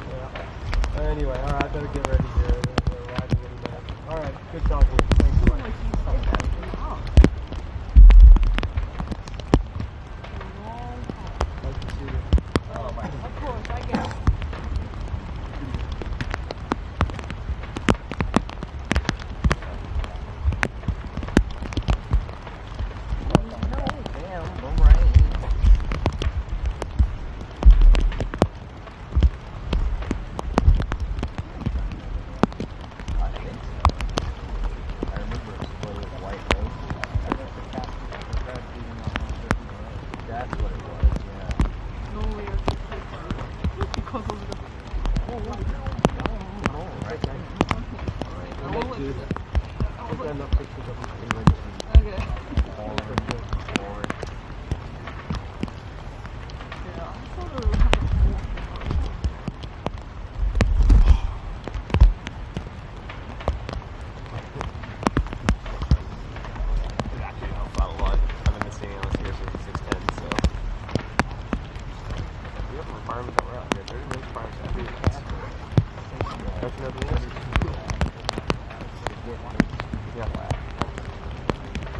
Yeah. Anyway, all right, I better get ready here. We're arriving any minute. All right, good talking. Thanks, Mike. Nice to see you. Of course, I guess.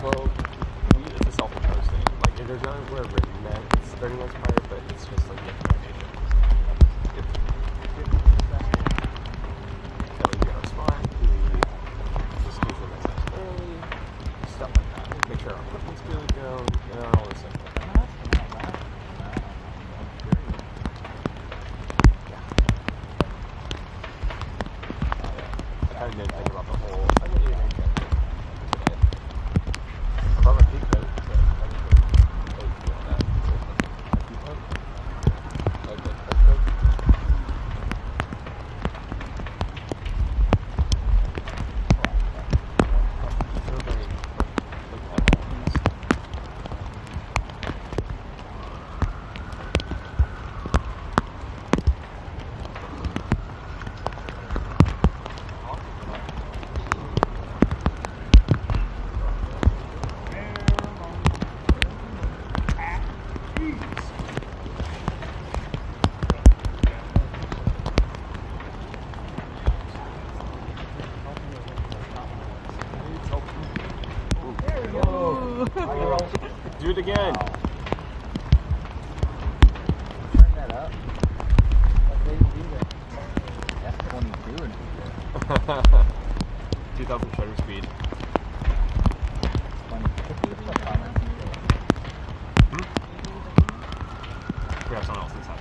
Well, it's a self-imposed thing. Like, there's not where written that it's 30 months prior, but it's just like the foundation. That way you get our spot, just do the message early, stuff like that. Make sure our equipment's good to go, all this stuff like that. I kind of didn't think about the whole. I didn't even think that. I brought my peak coat. Do it again. Turn that up. What did you do there? F22 and 2,000 shutter speed. We have someone else's house.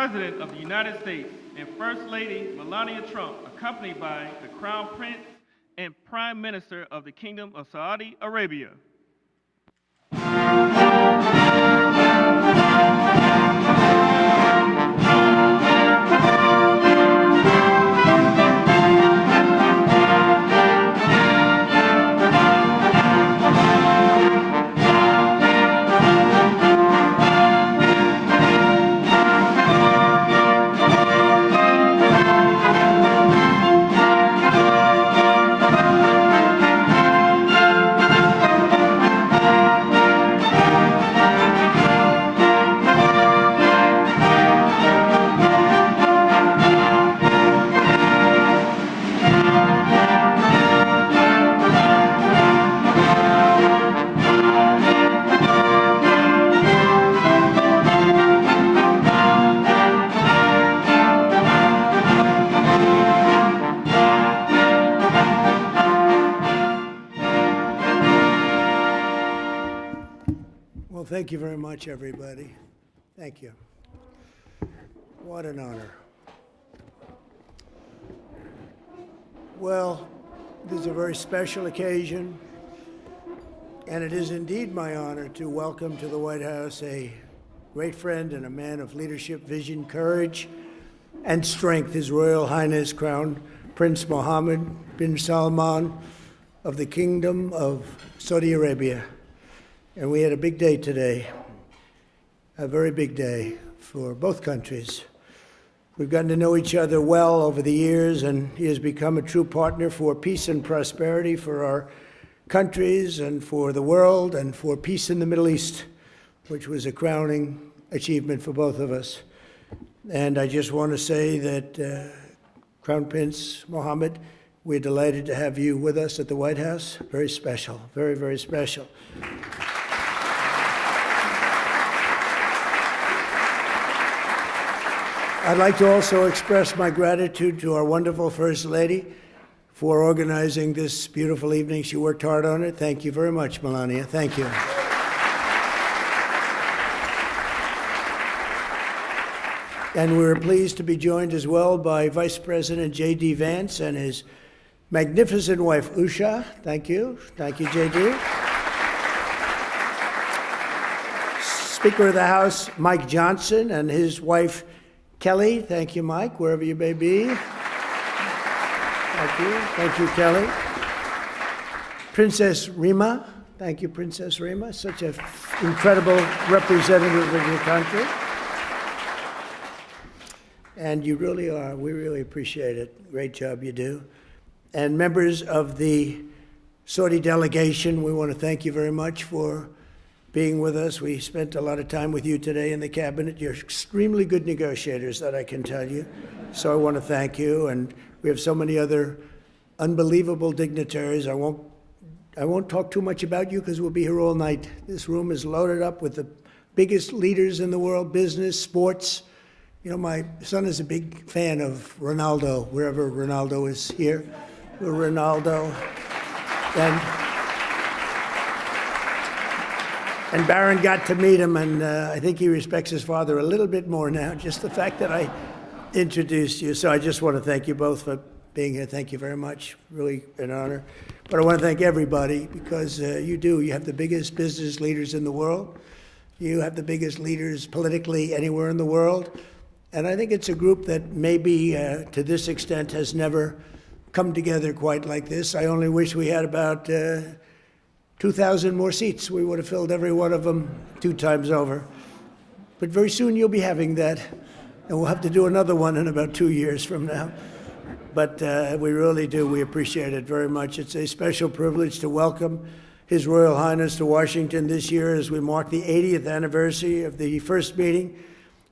President of the United States and First Lady Melania Trump, accompanied by the Crown Prince and Prime Minister of the Kingdom of Saudi Arabia. Well, thank you very much, everybody. Thank you. What an honor. Well, this is a very special occasion, and it is indeed my honor to welcome to the White House a great friend and a man of leadership, vision, courage, and strength, His Royal Highness Crown Prince Mohammed bin Salman of the Kingdom of Saudi Arabia. And we had a big day today, a very big day for both countries. We've gotten to know each other well over the years, and he has become a true partner for peace and prosperity for our countries and for the world and for peace in the Middle East, which was a crowning achievement for both of us. And I just want to say that Crown Prince Mohammed, we're delighted to have you with us at the White House. Very special, very, very special. I'd like to also express my gratitude to our wonderful First Lady for organizing this beautiful evening. She worked hard on it. Thank you very much, Melania. Thank you. And we're pleased to be joined as well by Vice President J.D. Vance and his magnificent wife, Usha. Thank you. Thank you, J.D. Speaker of the House, Mike Johnson, and his wife, Kelly. Thank you, Mike, wherever you may be. Thank you. Thank you, Kelly. Princess Rima. Thank you, Princess Rima. Such an incredible representative of your country. And you really are. We really appreciate it. Great job you do. And members of the Saudi delegation, we want to thank you very much for being with us. We spent a lot of time with you today in the cabinet. You're extremely good negotiators, that I can tell you. So I want to thank you. And we have so many other unbelievable dignitaries. I won't talk too much about you because we'll be here all night. This room is loaded up with the biggest leaders in the world, business, sports. You know, my son is a big fan of Ronaldo, wherever Ronaldo is here. Ronaldo. And Barron got to meet him, and I think he respects his father a little bit more now, just the fact that I introduced you. So I just want to thank you both for being here. Thank you very much. Really an honor. But I want to thank everybody because you have the biggest business leaders in the world. You have the biggest leaders politically anywhere in the world. And I think it's a group that maybe to this extent has never come together quite like this. I only wish we had about 2,000 more seats. We would have filled every one of them 2 times over. But very soon you'll be having that, and we'll have to do another one in about 2 years from now. But we really do. We appreciate it very much. It's a special privilege to welcome His Royal Highness to Washington this year as we mark the 80th anniversary of the first meeting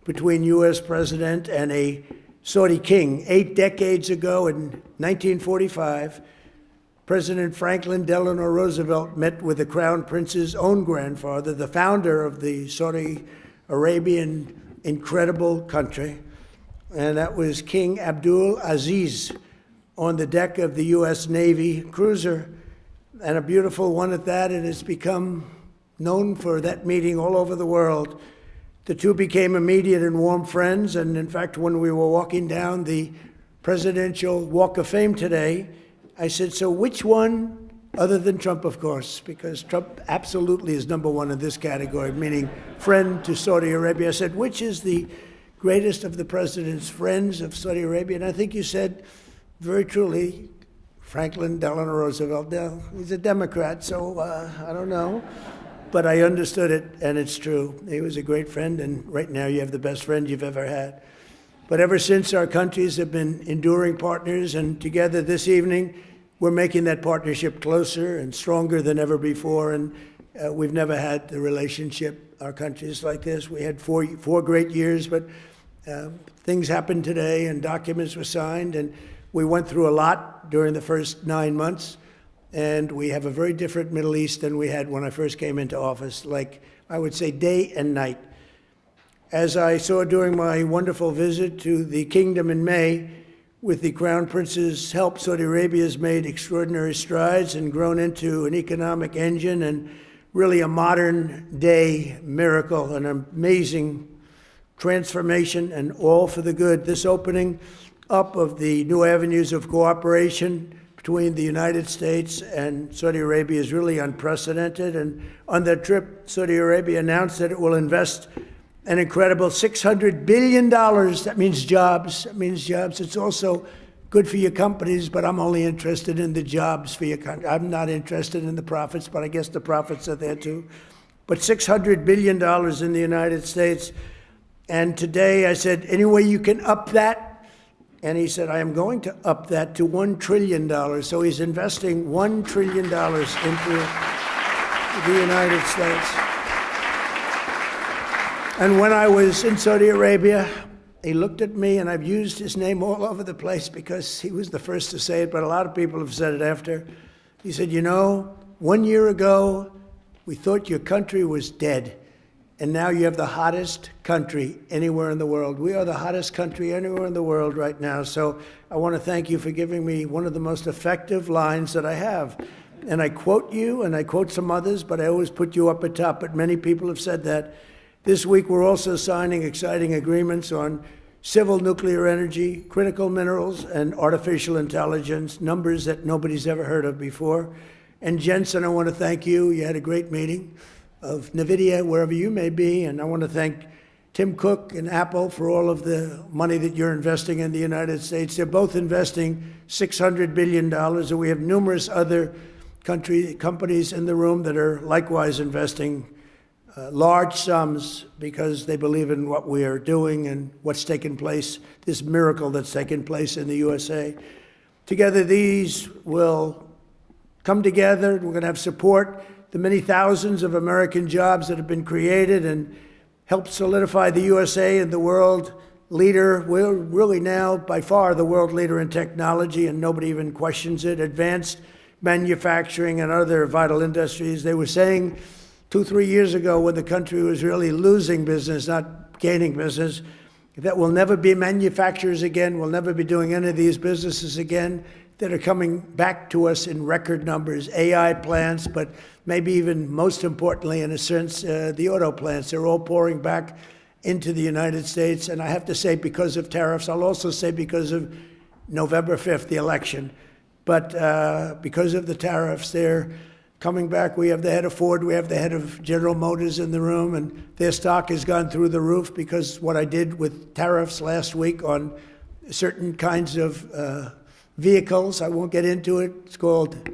between U.S. President and a Saudi king. 8 decades ago in 1945, President Franklin Delano Roosevelt met with the Crown Prince's own grandfather, the founder of the Saudi Arabian incredible country, and that was King Abdul Aziz on the deck of the U.S. Navy cruiser, and a beautiful one at that, and it's become known for that meeting all over the world. The two became immediate and warm friends, and in fact, when we were walking down the Presidential Walk of Fame today, I said, so which one, other than Trump, of course, because Trump absolutely is number one in this category, meaning friend to Saudi Arabia. I said, which is the greatest of the president's friends of Saudi Arabia? And I think you said, very truly, Franklin Delano Roosevelt. Now, he's a Democrat, so I don't know. But I understood it, and it's true. He was a great friend, and right now you have the best friend you've ever had. But ever since, our countries have been enduring partners, and together this evening, we're making that partnership closer and stronger than ever before. And we've never had the relationship, our countries, like this. We had four great years, but things happened today, and documents were signed, and we went through a lot during the first 9 months. And we have a very different Middle East than we had when I first came into office, like I would say day and night. As I saw during my wonderful visit to the kingdom in May, with the Crown Prince's help, Saudi Arabia has made extraordinary strides and grown into an economic engine and really a modern day miracle, an amazing transformation, and all for the good. This opening up of the new avenues of cooperation between the United States and Saudi Arabia is really unprecedented. And on that trip, Saudi Arabia announced that it will invest an incredible $600 billion. That means jobs. That means jobs. It's also good for your companies, but I'm only interested in the jobs for your country. I'm not interested in the profits, but I guess the profits are there too. But $600 billion in the United States. And today I said, any way you can up that? And he said, I am going to up that to $1 trillion. So he's investing $1 trillion into the United States. And when I was in Saudi Arabia, he looked at me, and I've used his name all over the place because he was the first to say it, but a lot of people have said it after. He said, 1 year ago, we thought your country was dead. And now you have the hottest country anywhere in the world. We are the hottest country anywhere in the world right now. So I want to thank you for giving me one of the most effective lines that I have. And I quote you, and I quote some others, but I always put you up at top. But many people have said that. This week, we're also signing exciting agreements on civil nuclear energy, critical minerals, and artificial intelligence, numbers that nobody's ever heard of before. And Jensen, I want to thank you. You had a great meeting of NVIDIA, wherever you may be. And I want to thank Tim Cook and Apple for all of the money that you're investing in the United States. They're both investing $600 billion, and we have numerous other companies in the room that are likewise investing large sums because they believe in what we are doing and what's taken place, this miracle that's taken place in the USA. Together, these will come together. We're going to have support the many thousands of American jobs that have been created and help solidify the USA and the world leader. We're really now by far the world leader in technology, and nobody even questions it. Advanced manufacturing and other vital industries. They were saying 2-3 years ago, when the country was really losing business, not gaining business, that we'll never be manufacturers again, we'll never be doing any of these businesses again, that are coming back to us in record numbers. AI plants, but maybe even most importantly, in a sense, the auto plants. They're all pouring back into the United States. And I have to say, because of tariffs, I'll also say because of November 5th, the election. But because of the tariffs, they're coming back. We have the head of Ford, we have the head of General Motors in the room, and their stock has gone through the roof because what I did with tariffs last week on certain kinds of vehicles, I won't get into it. It's called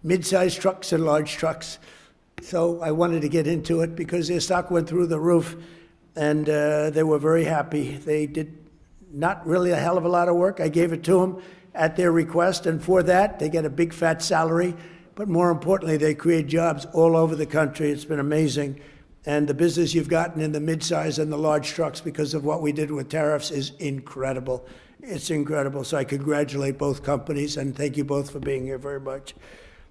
mid-sized trucks and large trucks. So I wanted to get into it because their stock went through the roof, and they were very happy. They did not really a hell of a lot of work. I gave it to them at their request, and for that, they get a big fat salary. But more importantly, they create jobs all over the country. It's been amazing. And the business you've gotten in the mid-size and the large trucks because of what we did with tariffs is incredible. It's incredible. So I congratulate both companies, and thank you both for being here very much.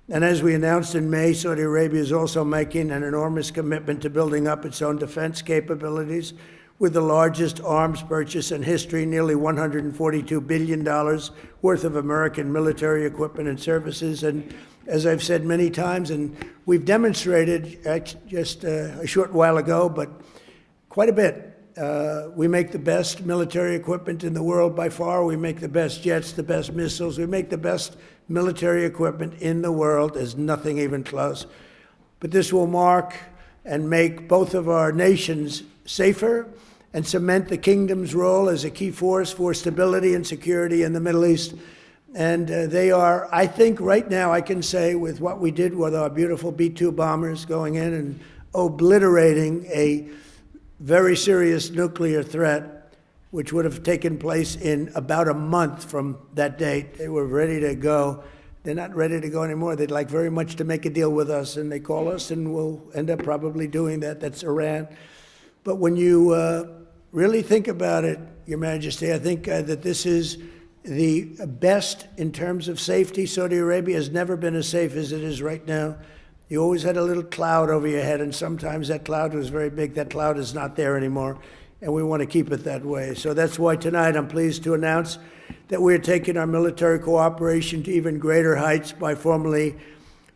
And as we announced in May, Saudi Arabia is also making an enormous commitment to building up its own defense capabilities with the largest arms purchase in history, nearly $142 billion worth of American military equipment and services. And as I've said many times, and we've demonstrated just a short while ago, but quite a bit. We make the best military equipment in the world by far. We make the best jets, the best missiles. We make the best military equipment in the world. There's nothing even close. But this will mark and make both of our nations safer and cement the kingdom's role as a key force for stability and security in the Middle East. And they are, I think right now, I can say with what we did with our beautiful B-2 bombers going in and obliterating a very serious nuclear threat, which would have taken place in about a month from that date. They were ready to go. They're not ready to go anymore. They'd like very much to make a deal with us, and they call us, and we'll end up probably doing that. That's Iran. But when you really think about it, Your Majesty, I think that this is the best in terms of safety. Saudi Arabia has never been as safe as it is right now. You always had a little cloud over your head, and sometimes that cloud was very big. That cloud is not there anymore, and we want to keep it that way. So that's why tonight I'm pleased to announce that we're taking our military cooperation to even greater heights by formally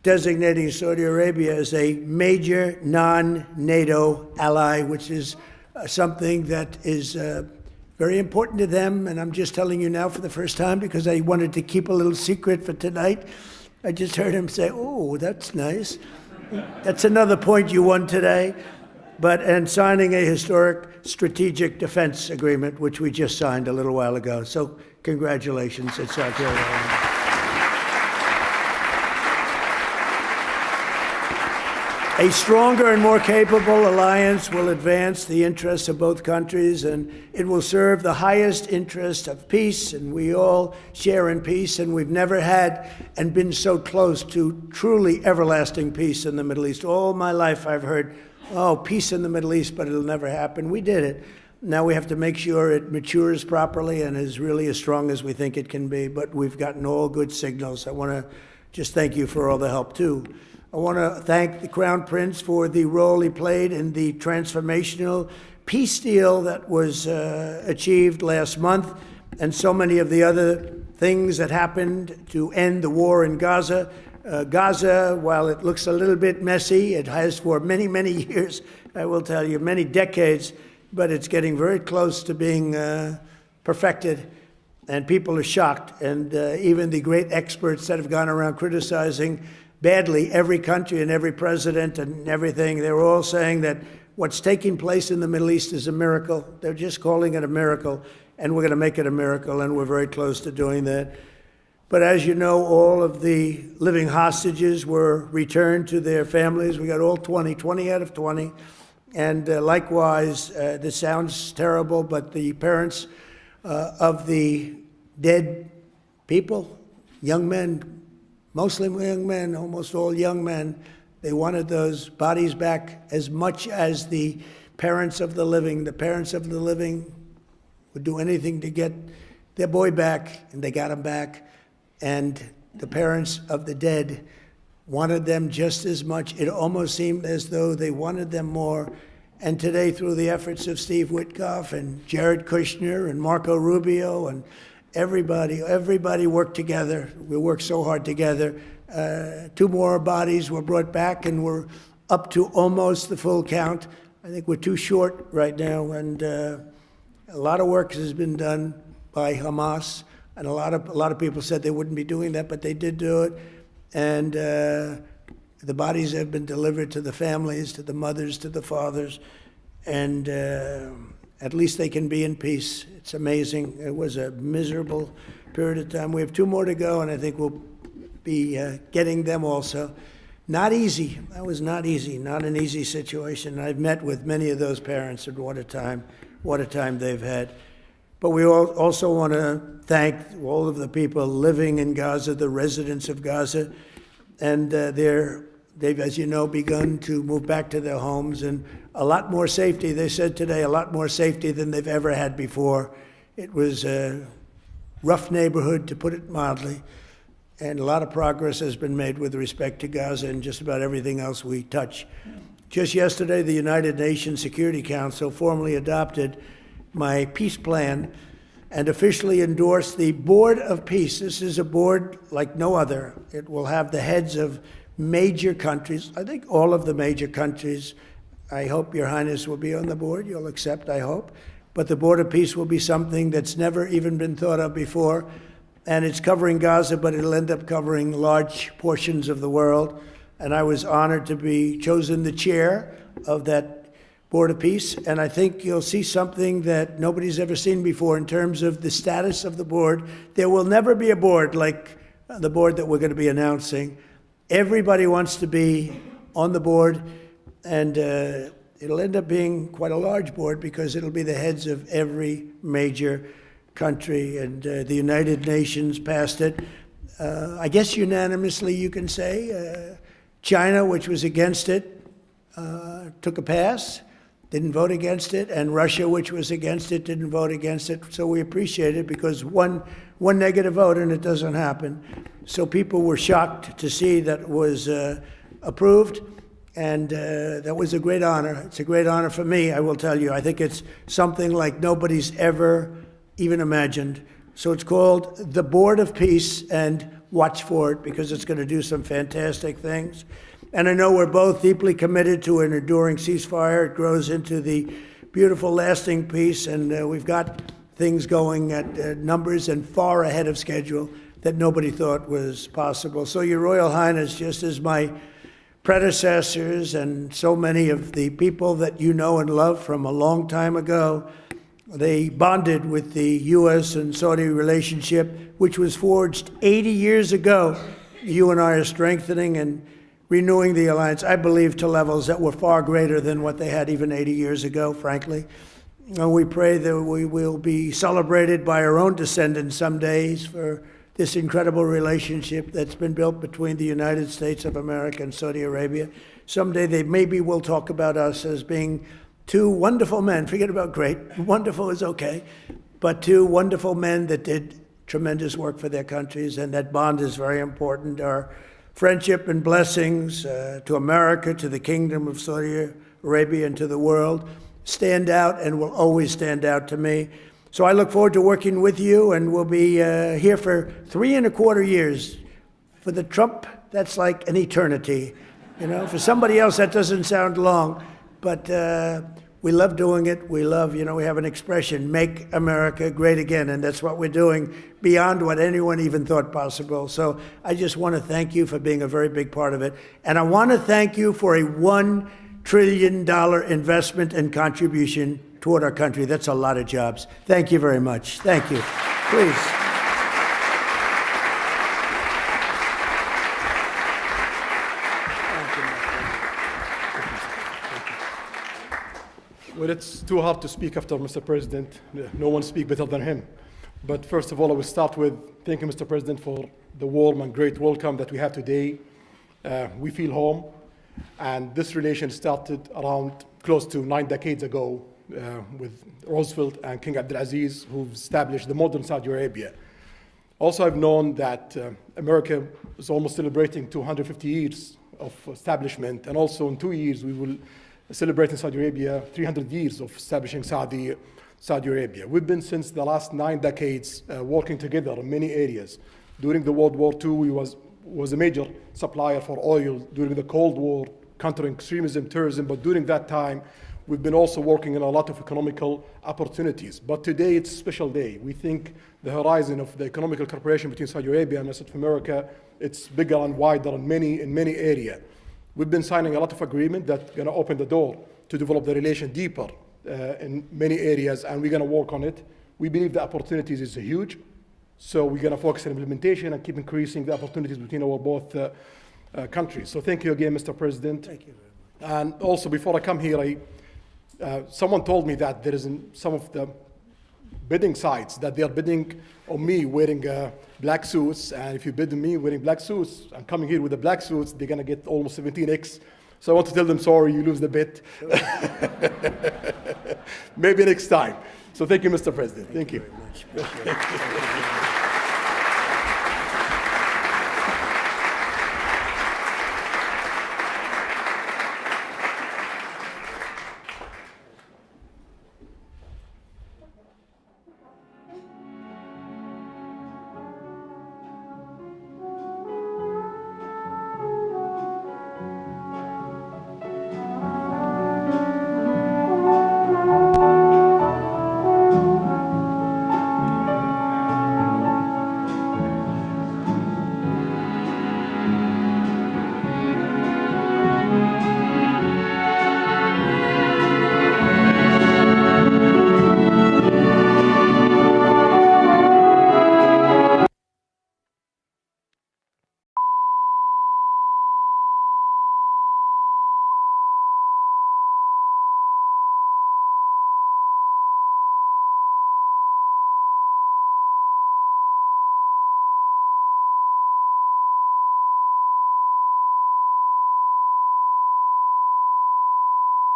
designating Saudi Arabia as a major non-NATO ally, which is something that is very important to them. And I'm just telling you now for the first time because I wanted to keep a little secret for tonight. I just heard him say, "Oh, that's nice." That's another point you won today. And signing a historic strategic defense agreement, which we just signed a little while ago. So congratulations. It's our honor. A stronger and more capable alliance will advance the interests of both countries, and it will serve the highest interest of peace, and we all share in peace, and we've never had and been so close to truly everlasting peace in the Middle East. All my life I've heard, oh, peace in the Middle East, but it'll never happen. We did it. Now we have to make sure it matures properly and is really as strong as we think it can be, but we've gotten all good signals. I want to just thank you for all the help, too. I want to thank the Crown Prince for the role he played in the transformational peace deal that was achieved last month, and so many of the other things that happened to end the war in Gaza. Gaza, while it looks a little bit messy, it has for many, many years, I will tell you, many decades, but it's getting very close to being perfected, and people are shocked. And even the great experts that have gone around criticizing badly every country and every president and everything, they're all saying that what's taking place in the Middle East is a miracle. They're just calling it a miracle, and we're going to make it a miracle, and we're very close to doing that. But as you know, all of the living hostages were returned to their families. We got all 20 out of 20. And likewise, this sounds terrible, but the parents of the dead people, young men, mostly young men, almost all young men, they wanted those bodies back as much as the parents of the living. The parents of the living would do anything to get their boy back, and they got him back. And the parents of the dead wanted them just as much. It almost seemed as though they wanted them more. And today, through the efforts of Steve Witkoff and Jared Kushner and Marco Rubio and everybody worked together. We worked so hard together. 2 more bodies were brought back, and we're up to almost the full count. I think we're too short right now, and a lot of work has been done by Hamas. And a lot of people said they wouldn't be doing that, but they did do it. And the bodies have been delivered to the families, to the mothers, to the fathers. And at least they can be in peace. It's amazing. It was a miserable period of time. We have 2 more to go, and I think we'll be getting them also. Not easy. That was not easy. Not an easy situation. I've met with many of those parents, and what a time they've had. But we also want to thank all of the people living in Gaza, the residents of Gaza, and they've, as you know, begun to move back to their homes, and a lot more safety. They said today a lot more safety than they've ever had before. It was a rough neighborhood, to put it mildly, and a lot of progress has been made with respect to Gaza and just about everything else we touch. Just yesterday, the United Nations Security Council formally adopted my peace plan and officially endorsed the Board of Peace. This is a board like no other. It will have the heads of major countries, I think all of the major countries. I hope Your Highness will be on the board. You'll accept, I hope. But the Board of Peace will be something that's never even been thought of before. And it's covering Gaza, but it'll end up covering large portions of the world. And I was honored to be chosen the chair of that Board of Peace, and I think you'll see something that nobody's ever seen before in terms of the status of the board. There will never be a board like the board that we're going to be announcing. Everybody wants to be on the board, and it'll end up being quite a large board because it'll be the heads of every major country, and the United Nations passed it. I guess unanimously, you can say. China, which was against it, took a pass. Didn't vote against it, and Russia, which was against it, didn't vote against it. So we appreciate it because one negative vote and it doesn't happen. So people were shocked to see that it was approved, and that was a great honor. It's a great honor for me, I will tell you. I think it's something like nobody's ever even imagined. So it's called the Board of Peace, and watch for it because it's going to do some fantastic things. And I know we're both deeply committed to an enduring ceasefire. It grows into the beautiful, lasting peace, and we've got things going at numbers and far ahead of schedule that nobody thought was possible. So, Your Royal Highness, just as my predecessors and so many of the people that you know and love from a long time ago, they bonded with the U.S. and Saudi relationship, which was forged 80 years ago. You and I are strengthening and renewing the alliance, I believe, to levels that were far greater than what they had even 80 years ago, frankly. And we pray that we will be celebrated by our own descendants some days for this incredible relationship that's been built between the United States of America and Saudi Arabia. Someday they maybe will talk about us as being 2 wonderful men. Forget about great. Wonderful is okay. But 2 wonderful men that did tremendous work for their countries, and that bond is very important. Our friendship and blessings to America, to the Kingdom of Saudi Arabia, and to the world stand out and will always stand out to me. So I look forward to working with you, and we'll be here for 3.25 years. For the Trump, that's like an eternity. You know, for somebody else, that doesn't sound long, but we love doing it. We love, we have an expression, make America great again, and that's what we're doing beyond what anyone even thought possible. So I just want to thank you for being a very big part of it. And I want to thank you for a 1 trillion investment and contribution toward our country. That's a lot of jobs. Thank you very much. Thank you. Please. Well, it's too hard to speak after Mr. President. No one speaks better than him. But first of all, I will start with thanking Mr. President for the warm and great welcome that we have today. We feel home, and this relation started around close to 9 decades ago with Roosevelt and King Abdulaziz, who established the modern Saudi Arabia. Also, I've known that America is almost celebrating 250 years of establishment, and also in 2 years we will celebrate in Saudi Arabia 300 years of establishing Saudi Arabia. We've been since the last 9 decades working together in many areas. During the World War II, we was a major supplier for oil. During the Cold War, countering extremism, terrorism, but during that time, we've been also working on a lot of economical opportunities. But today, it's a special day. We think the horizon of the economical cooperation between Saudi Arabia and the rest of America, it's bigger and wider in many areas. We've been signing a lot of agreements that are going to open the door to develop the relation deeper in many areas, and we're going to work on it. We believe the opportunities is huge, so we're going to focus on implementation and keep increasing the opportunities between our both countries. So thank you again, Mr. President. Thank you very much. And also, before I come here, someone told me that there is in some of the bidding sites that they are bidding on me wearing black suits, and if you bid on me wearing black suits and coming here with the black suits, they're going to get almost 17x. So I want to tell them, sorry, you lose the bid. Maybe next time. So thank you, Mr. President. Thank you. Very much. Appreciate it. Thank you very much.